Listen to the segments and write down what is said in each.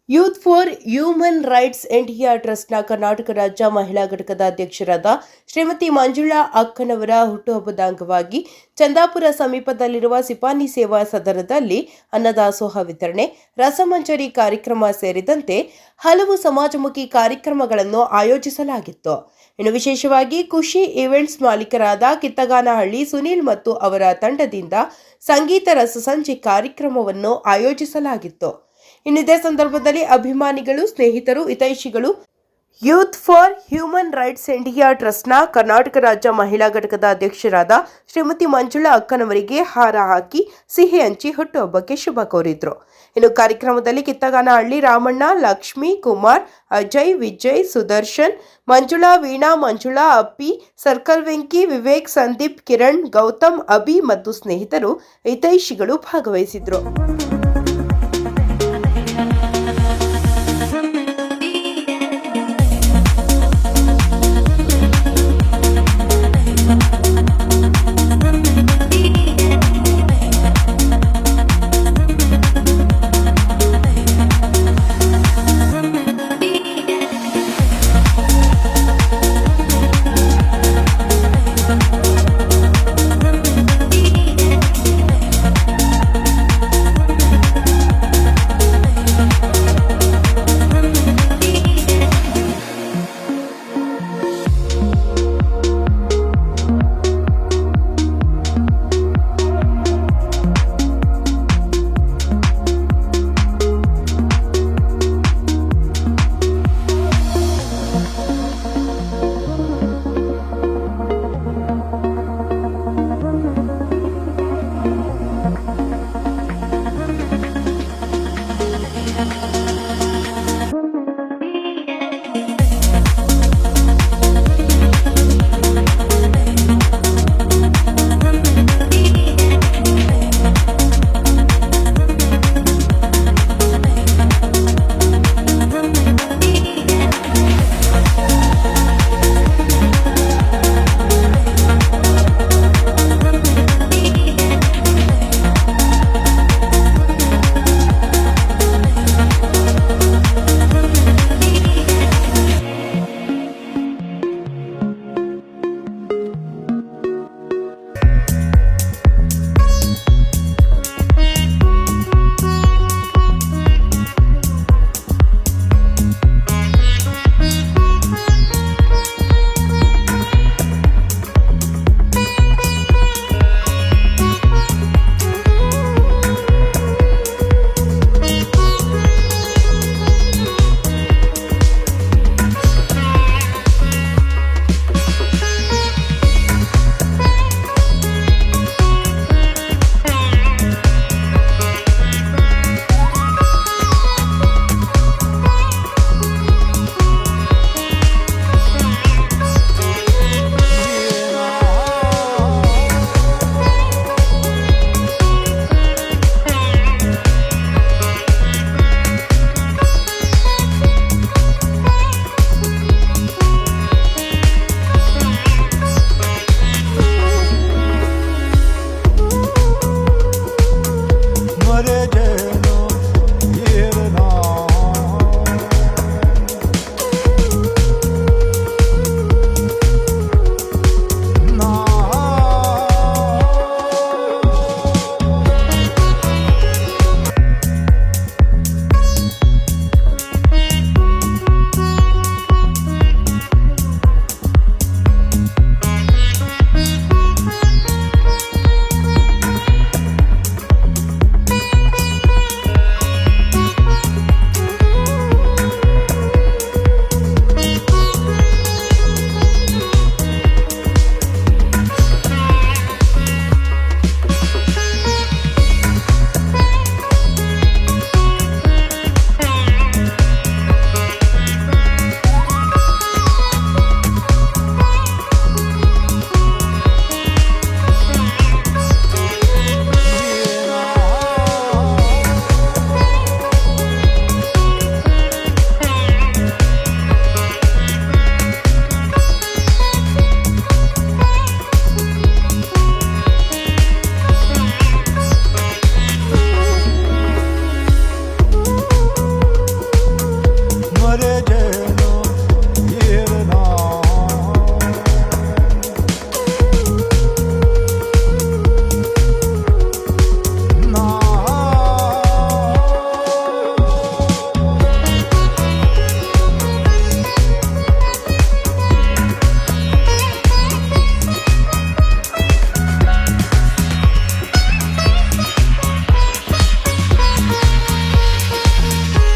Youth for human rights India ಟ್ರಸ್ಟ್ನ ಕರ್ನಾಟಕ ರಾಜ್ಯ ಮಹಿಳಾ ಘಟಕದ ಅಧ್ಯಕ್ಷರಾದ ಶ್ರೀಮತಿ ಮಂಜುಳಾ ಅಕ್ಕನವರ ಹುಟ್ಟುಹಬ್ಬದ ಅಂಗವಾಗಿ ಚಂದಾಪುರ ಸಮೀಪದಲ್ಲಿರುವ ಸಿಪಾನಿ ಸೇವಾ ಸದನದಲ್ಲಿ ಅನ್ನದಾಸೋಹ ವಿತರಣೆ, ರಸಮಂಜರಿ ಕಾರ್ಯಕ್ರಮ ಸೇರಿದಂತೆ ಹಲವು ಸಮಾಜಮುಖಿ ಕಾರ್ಯಕ್ರಮಗಳನ್ನು ಆಯೋಜಿಸಲಾಗಿತ್ತು. ಇನ್ನು ವಿಶೇಷವಾಗಿ ಖುಷಿ ಈವೆಂಟ್ಸ್ ಮಾಲೀಕರಾದ ಕಿತ್ತಗಾನಹಳ್ಳಿ ಸುನೀಲ್ ಮತ್ತು ಅವರ ತಂಡದಿಂದ ಸಂಗೀತ ರಸಸಂಜೆ ಕಾರ್ಯಕ್ರಮವನ್ನು ಆಯೋಜಿಸಲಾಗಿತ್ತು. ಇದೇ ಸಂದರ್ಭದಲ್ಲಿ ಅಭಿಮಾನಿಗಳು, ಸ್ನೇಹಿತರು, ಹಿತೈಷಿಗಳು youth for human rights India ಟ್ರಸ್ಟ್ನ ಕರ್ನಾಟಕ ರಾಜ್ಯ ಮಹಿಳಾ ಘಟಕದ ಅಧ್ಯಕ್ಷರಾದ ಶ್ರೀಮತಿ ಮಂಜುಳಾ ಅಕ್ಕನವರಿಗೆ ಹಾರ ಹಾಕಿ ಸಿಹಿ ಹಂಚಿ ಹುಟ್ಟುಹಬ್ಬಕ್ಕೆ ಶುಭ ಕೋರಿದ್ರು. ಇನ್ನು ಕಾರ್ಯಕ್ರಮದಲ್ಲಿ ಕಿತ್ತಗಾನಹಳ್ಳಿ ರಾಮಣ್ಣ, ಲಕ್ಷ್ಮೀ, ಕುಮಾರ್, ಅಜಯ್, ವಿಜಯ್, ಸುದರ್ಶನ್, ಮಂಜುಳಾ, ವೀಣಾ, ಮಂಜುಳಾ, ಅಪ್ಪಿ, ಸರ್ಕಲ್ ವೆಂಕಿ, ವಿವೇಕ್, ಸಂದೀಪ್, ಕಿರಣ್, ಗೌತಮ್, ಅಭಿ ಮತ್ತು ಸ್ನೇಹಿತರು, ಹಿತೈಷಿಗಳು ಭಾಗವಹಿಸಿದ್ರು.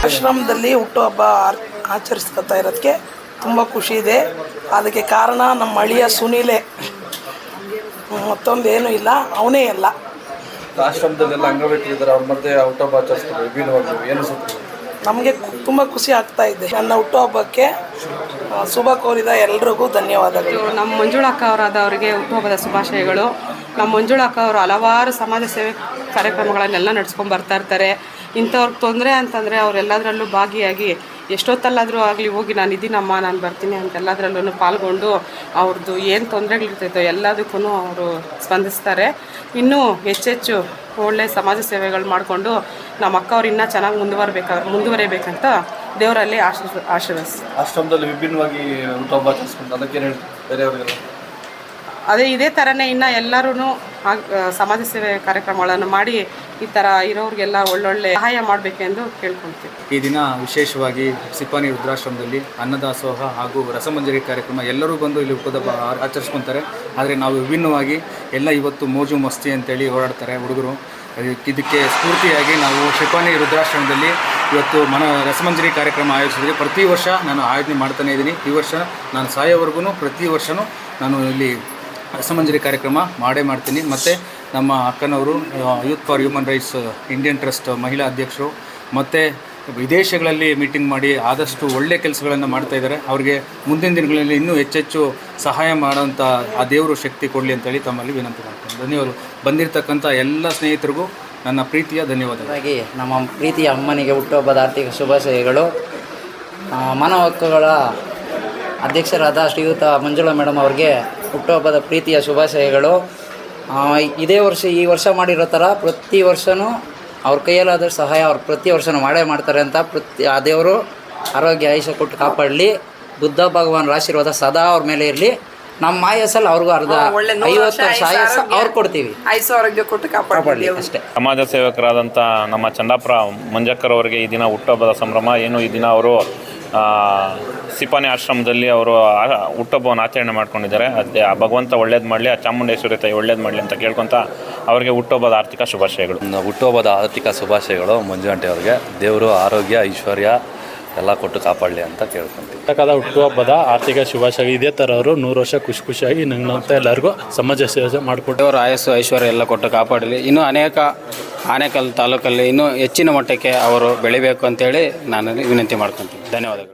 ಆಶ್ರಮದಲ್ಲಿ ಹುಟ್ಟುಹಬ್ಬ ಆಚರಿಸ್ಕೊತಾ ಇರೋದಕ್ಕೆ ತುಂಬ ಖುಷಿ ಇದೆ. ಅದಕ್ಕೆ ಕಾರಣ ನಮ್ಮ ಅಳಿಯ ಸುನೀಲೆ, ಮತ್ತೊಂದೇನೂ ಇಲ್ಲ, ಅವನೇ ಎಲ್ಲ. ಆಶ್ರಮದಲ್ಲೆಲ್ಲ ಅಂಗವಿಕಲರಿದ್ದಾರೆ, ಅವ್ರ ಮಧ್ಯೆ ಹುಟ್ಟುಹಬ್ಬ ಆಚರಿಸ್ತಾರೆ ವಿಭಿನ್ನವಾಗಿ, ಏನು ಸುತ್ತ ನಮಗೆ ತುಂಬ ಖುಷಿ ಆಗ್ತಾ ಇದೆ. ನನ್ನ ಹುಟ್ಟುಹಬ್ಬಕ್ಕೆ ಶುಭ ಕೋರಿದ ಎಲ್ರಿಗೂ ಧನ್ಯವಾದಗಳು. ನಮ್ಮ ಮಂಜುಳಕ್ಕ ಅವರಾದವರಿಗೆ ಹುಟ್ಟುಹಬ್ಬದ ಶುಭಾಶಯಗಳು. ನಮ್ಮ ಮಂಜುಳಕ್ಕ ಅವರು ಹಲವಾರು ಸಮಾಜ ಸೇವೆ ಕಾರ್ಯಕ್ರಮಗಳನ್ನೆಲ್ಲ ನಡೆಸ್ಕೊಂಡು ಬರ್ತಾ ಇರ್ತಾರೆ. ಇಂಥವ್ರಿಗೆ ತೊಂದರೆ ಅಂತಂದರೆ ಅವರೆಲ್ಲದರಲ್ಲೂ ಭಾಗಿಯಾಗಿ ಎಷ್ಟೊತ್ತಲ್ಲಾದರೂ ಆಗಲಿ ಹೋಗಿ ನಾನು ಇದ್ದೀನಮ್ಮ, ನಾನು ಬರ್ತೀನಿ ಅಂತೆಲ್ಲದರಲ್ಲೂ ಪಾಲ್ಗೊಂಡು ಅವ್ರದ್ದು ಏನು ತೊಂದರೆಗಳಿರ್ತೈತೋ ಎಲ್ಲದಕ್ಕೂ ಅವರು ಸ್ಪಂದಿಸ್ತಾರೆ. ಇನ್ನೂ ಹೆಚ್ಚೆಚ್ಚು ಒಳ್ಳೆಯ ಸಮಾಜ ಸೇವೆಗಳು ಮಾಡಿಕೊಂಡು ನಮ್ಮ ಅಕ್ಕ ಅವ್ರು ಇನ್ನೂ ಚೆನ್ನಾಗಿ ಮುಂದುವರಿಬೇಕಂತ ದೇವರಲ್ಲಿ ಆಶೀರ್ವದಿಸಿ. ಆಶ್ರಮದಲ್ಲಿ ವಿಭಿನ್ನವಾಗಿ ಹುಟ್ಟುಹಬ್ಬ ಆಚರಿಸ್ಕೊಂಡು ಅದಕ್ಕೆ ಬೇರೆಯವರಿಗೆಲ್ಲ ಅದೇ ಇದೇ ಥರನೇ ಇನ್ನು ಎಲ್ಲರೂ ಸಮಾಜ ಸೇವೆ ಕಾರ್ಯಕ್ರಮಗಳನ್ನು ಮಾಡಿ ಈ ಥರ ಇರೋರಿಗೆಲ್ಲ ಒಳ್ಳೊಳ್ಳೆ ಸಹಾಯ ಮಾಡಬೇಕೆಂದು ಕೇಳ್ಕೊಳ್ತೀವಿ. ಈ ದಿನ ವಿಶೇಷವಾಗಿ ಸಿಪಾನಿ ವೃದ್ಧಾಶ್ರಮದಲ್ಲಿ ಅನ್ನದಾಸೋಹ ಹಾಗೂ ರಸಮಂಜರಿ ಕಾರ್ಯಕ್ರಮ ಎಲ್ಲರೂ ಬಂದು ಇಲ್ಲಿ ಹುಟ್ಟುಹಬ್ಬ ಆಚರಿಸ್ಕೊತಾರೆ. ಆದರೆ ನಾವು ವಿಭಿನ್ನವಾಗಿ ಎಲ್ಲ ಇವತ್ತು ಮೋಜು ಮಸ್ತಿ ಅಂತೇಳಿ ಓಡಾಡ್ತಾರೆ ಹುಡುಗರು. ಇದಕ್ಕೆ ಸ್ಫೂರ್ತಿಯಾಗಿ ನಾವು ಶಿಪಾನಿ ವೃದ್ಧಾಶ್ರಮದಲ್ಲಿ ಇವತ್ತು ರಸಮಂಜರಿ ಕಾರ್ಯಕ್ರಮ ಆಯೋಜಿಸಿದ್ವಿ. ಪ್ರತಿ ವರ್ಷ ನಾನು ಆಯೋಜನೆ ಮಾಡ್ತಾನೇ ಇದ್ದೀನಿ. ಈ ವರ್ಷ ನಾನು ಸಾಯೋವರೆಗೂ ಪ್ರತಿ ವರ್ಷವೂ ನಾನು ಇಲ್ಲಿ ರಸಮಂಜರಿ ಕಾರ್ಯಕ್ರಮ ಮಾಡ್ತೀನಿ. ಮತ್ತು ನಮ್ಮ ಅಕ್ಕನವರು youth for human rights Indian trust ಮಹಿಳಾ ಅಧ್ಯಕ್ಷರು ಮತ್ತು ವಿದೇಶಗಳಲ್ಲಿ ಮೀಟಿಂಗ್ ಮಾಡಿ ಆದಷ್ಟು ಒಳ್ಳೆಯ ಕೆಲಸಗಳನ್ನು ಮಾಡ್ತಾಯಿದ್ದಾರೆ. ಅವರಿಗೆ ಮುಂದಿನ ದಿನಗಳಲ್ಲಿ ಇನ್ನೂ ಹೆಚ್ಚೆಚ್ಚು ಸಹಾಯ ಮಾಡೋಂಥ ಆ ದೇವರು ಶಕ್ತಿ ಕೊಡಲಿ ಅಂತೇಳಿ ತಮ್ಮಲ್ಲಿ ವಿನಂತಿ ಮಾಡ್ತೀನಿ. ಧನ್ಯವಾದ. ಬಂದಿರತಕ್ಕಂಥ ಎಲ್ಲ ಸ್ನೇಹಿತರಿಗೂ ನನ್ನ ಪ್ರೀತಿಯ ಧನ್ಯವಾದಗಳು. ನಮ್ಮ ಪ್ರೀತಿಯ ಅಮ್ಮನಿಗೆ ಹುಟ್ಟುಹಬ್ಬದ ಆರ್ಥಿಕ ಶುಭಾಶಯಗಳು. ಮಾನವ ಹಕ್ಕುಗಳ ಅಧ್ಯಕ್ಷರಾದ ಶ್ರೀಯುತ ಮಂಜುಳಾ ಮೇಡಮ್ ಅವ್ರಿಗೆ ಹುಟ್ಟುಹಬ್ಬದ ಪ್ರೀತಿಯ ಶುಭಾಶಯಗಳು. ಈ ವರ್ಷ ಮಾಡಿರೋ ಥರ ಪ್ರತಿ ವರ್ಷವೂ ಅವ್ರ ಕೈಯಲ್ಲಾದ ಸಹಾಯ ಅವ್ರು ಪ್ರತಿ ವರ್ಷವೂ ಮಾಡ್ತಾರೆ ಅಂತ ಆ ದೇವರು ಆರೋಗ್ಯ ಆಯುಷ್ಯ ಕೊಟ್ಟು ಕಾಪಾಡಲಿ. ಬುದ್ಧ ಭಗವಾನ್ ಆಶೀರ್ವಾದ ಸದಾ ಅವ್ರ ಮೇಲೆ ಇರಲಿ. ನಮ್ಮ ಆಯಸ್ಸಲ್ಲಿ ಅವ್ರಿಗೂ 50 ವರ್ಷ ಆಯಸ್ಸು ಅವ್ರು ಕೊಡ್ತೀವಿ. ಆರೋಗ್ಯ ಕೊಟ್ಟು ಕಾಪಾಡಲಿ ಅಷ್ಟೇ. ಸಮಾಜ ಸೇವಕರಾದಂಥ ನಮ್ಮ ಚಂದಾಪುರ ಮಂಜಕ್ಕರವರಿಗೆ ಈ ದಿನ ಹುಟ್ಟುಹಬ್ಬದ ಸಂಭ್ರಮ. ಏನು ಈ ದಿನ ಅವರು ಸಿಪಾನಿ ಆಶ್ರಮದಲ್ಲಿ ಅವರು ಹುಟ್ಟುಹಬ್ಬವನ್ನು ಆಚರಣೆ ಮಾಡ್ಕೊಂಡಿದ್ದಾರೆ. ಅದೇ ಆ ಭಗವಂತ ಒಳ್ಳೇದು ಮಾಡಲಿ, ಆ ಚಾಮುಂಡೇಶ್ವರಿ ತಾಯಿ ಒಳ್ಳೇದು ಮಾಡಲಿ ಅಂತ ಕೇಳ್ಕೊತ ಅವರಿಗೆ ಹುಟ್ಟುಹಬ್ಬದ ಆರ್ಥಿಕ ಶುಭಾಶಯಗಳು. ಹುಟ್ಟುಹಬ್ಬದ ಆರ್ಥಿಕ ಶುಭಾಶಯಗಳು ಮಂಜು ಆಂಟಿ ಅವ್ರಿಗೆ. ದೇವರು ಆರೋಗ್ಯ ಐಶ್ವರ್ಯ ಎಲ್ಲ ಕೊಟ್ಟು ಕಾಪಾಡಲಿ ಅಂತ ಕೇಳ್ಕೊಂತೀವಿ. ಹುಟ್ಟುಹಬ್ಬದ ಆರ್ಥಿಕ ಶುಭಾಶಯ. ಇದೇ ಥರ ಅವರು 100 ವರ್ಷ ಖುಷಿಯಾಗಿ ನಂಗಂತ ಎಲ್ಲರಿಗೂ ಸಮಾಜ ಸೇವೆ ಮಾಡಿಕೊಟ್ಟು ಅವರ ಆಯಸ್ಸು ಐಶ್ವರ್ಯ ಎಲ್ಲ ಕೊಟ್ಟು ಕಾಪಾಡಲಿ. ಇನ್ನೂ ಅನೇಕ ಆನೇಕಲ್ ತಾಲೂಕಲ್ಲಿ ಇನ್ನೂ ಹೆಚ್ಚಿನ ಮಟ್ಟಕ್ಕೆ ಅವರು ಬೆಳಿಬೇಕು ಅಂತೇಳಿ ನಾನು ವಿನಂತಿ ಮಾಡ್ಕೊತೀನಿ. ಧನ್ಯವಾದಗಳು.